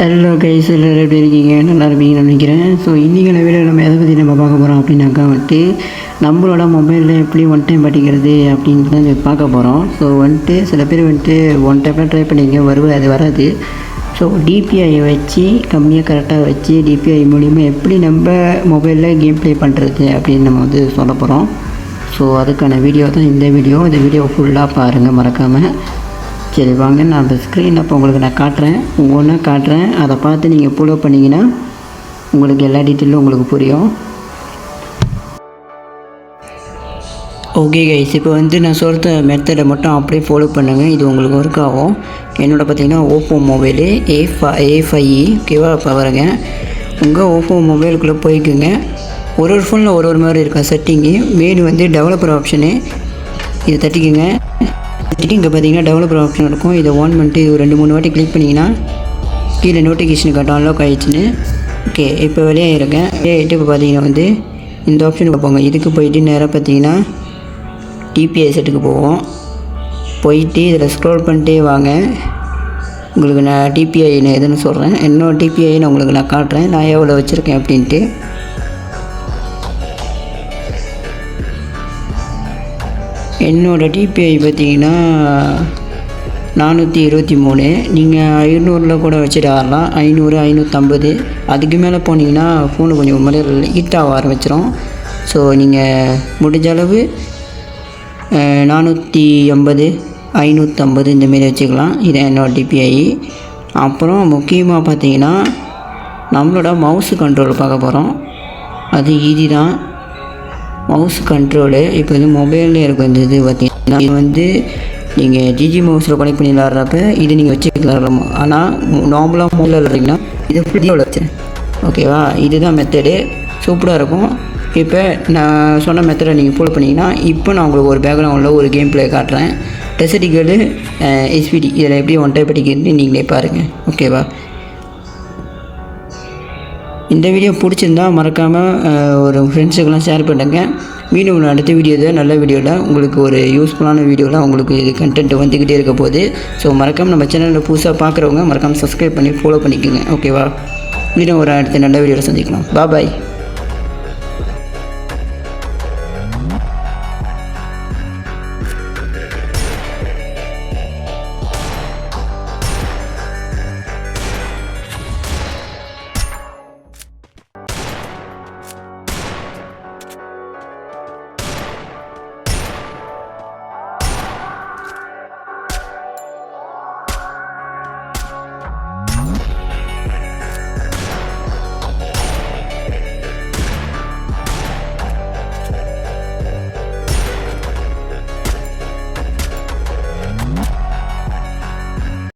Hello guys, எல்லோரும் எப்படி இருக்கீங்க? நல்லா இருப்பீங்கன்னு நினைக்கிறேன். ஸோ இன்றைக்கான வீடியோ நம்ம எதை பற்றி நம்ம பார்க்க போகிறோம் அப்படின்னாக்கா நம்மளோட மொபைலில் எப்படி ஒன் டைம் படிக்கிறது அப்படின்ட்டு தான் பார்க்க போகிறோம். ஸோ சில பேர் ஒன் டைமில் ட்ரை பண்ணிங்க அது வராது. ஸோ டிபிஐயை வச்சு கம்மியாக கரெக்டாக வச்சு டிபிஐ மூலிமா எப்படி நம்ம மொபைலில் கேம் ப்ளே பண்ணுறது அப்படின்னு நம்ம சொல்ல போகிறோம். ஸோ அதுக்கான வீடியோ தான் இந்த வீடியோ ஃபுல்லாக பாருங்கள் மறக்காமல். சரி வாங்க, நான் அந்த ஸ்க்ரீன் அப்போ உங்களுக்கு நான் காட்டுறேன், ஒவ்வொன்றா காட்டுறேன். அதை பார்த்து நீங்கள் ஃபாலோ பண்ணிங்கன்னா உங்களுக்கு எல்லா டீட்டெயிலும் உங்களுக்கு புரியும். ஓகே கைஸ், இப்போ நான் சொல்கிற மெத்தடை மட்டும் அப்படியே ஃபாலோ பண்ணுங்கள். இது உங்களுக்கு ஒர்க் ஆகும். என்னோட பார்த்திங்கன்னா ஓப்போ மொபைலு A5E ஓகேவா? இப்போ வரங்க உங்கள் ஓப்போ மொபைலுக்குள்ளே போய்க்குங்க. ஒரு ஃபோனில் ஒரு மாதிரி இருக்கா செட்டிங்கு. மெயின் டெவலப்பர் ஆப்ஷனு, இது தட்டிக்குங்க. இங்கே பார்த்தீங்கன்னா டெவலப்பர் ஆப்ஷன் இருக்கும். இதை ஆன் பண்ணிட்டு இது 2-3 வாட்டி கிளிக் பண்ணிங்கன்னா கீழே நோட்டிஃபிகேஷன் காட்டும் அன்லாக் ஆகிடுச்சுன்னு. ஓகே, இப்போ வெளியாகிருக்கேன். வெளியாகிட்டு இப்போ பார்த்தீங்கன்னா இந்த ஆப்ஷனுக்கு போங்க. இதுக்கு போயிட்டு நேராக பார்த்தீங்கன்னா டிபிஐ செட்டுக்கு போவோம். போயிட்டு இதில் ஸ்க்ரோல் பண்ணிட்டே வாங்க. உங்களுக்கு நான் டிபிஐன்னு எதுன்னு சொல்கிறேன். என்னோட டிபிஐன்னு உங்களுக்கு நான் காட்டுறேன், நான் எவ்வளோ வச்சுருக்கேன் அப்படின்ட்டு. என்னோடய டிபிஐ பார்த்தீங்கன்னா 423. நீங்கள் 500 கூட வச்சுட்டு ஆடலாம். 500, 550 அதுக்கு மேலே போனீங்கன்னா ஃபோனு கொஞ்சம் முறையில் ஹீட்டாக ஆரம்பிச்சிடும். ஸோ நீங்கள் முடிஞ்ச அளவு 480, 550 இந்தமாரி வச்சுக்கலாம். இதான் என்னோடய டிபிஐ. அப்புறம் முக்கியமாக பார்த்தீங்கன்னா நம்மளோட மவுஸு கண்ட்ரோல் பார்க்க போகிறோம். அது ஈஸி தான். மவுஸ் கண்ட்ரோலு இப்போ மொபைல்லே இருக்கும். இந்த இது பார்த்திங்கன்னா இது நீங்கள் ஜிஜி மவுஸில் கனெக்ட் பண்ணி விளாட்றப்ப இது நீங்கள் வச்சுக்கலாம். ஆனால் நார்மலாக மொபைலில் விளாட்றீங்கன்னா இது ஃபுல்லாக வச்சேன். ஓகேவா? இதுதான் மெத்தடு, சூப்பராக இருக்கும். இப்போ நான் சொன்ன மெத்தடை நீங்கள் ஃபாலோ பண்ணிங்கன்னா இப்போ நான் உங்களுக்கு ஒரு பேக்ரவுண்டில் ஒரு கேம் ப்ளே காட்டுறேன். டெசடிக்கல் எஸ்பிடி இதில் எப்படி ஒன் டைப் படிக்கிறது நீங்களே பாருங்கள். ஓகேவா? இந்த வீடியோ பிடிச்சிருந்தா மறக்காமல் ஒரு ஃப்ரெண்ட்ஸுக்கெல்லாம் ஷேர் பண்ணுங்கள். மீண்டும் அடுத்த வீடியோவில் நல்ல வீடியோவில் உங்களுக்கு ஒரு யூஸ்ஃபுல்லான வீடியோவில் உங்களுக்கு இது கண்டென்ட் வந்துக்கிட்டே இருக்க போகுது. ஸோ மறக்காமல் நம்ம சேனலில் புதுசாக பார்க்குறவங்க மறக்காமல் சப்ஸ்கிரைப் பண்ணி ஃபாலோ பண்ணிக்கோங்க. ஓகேவா? மீண்டும் ஒரு அடுத்த நல்ல வீடியோவில் சந்திக்கலாம். பாய்.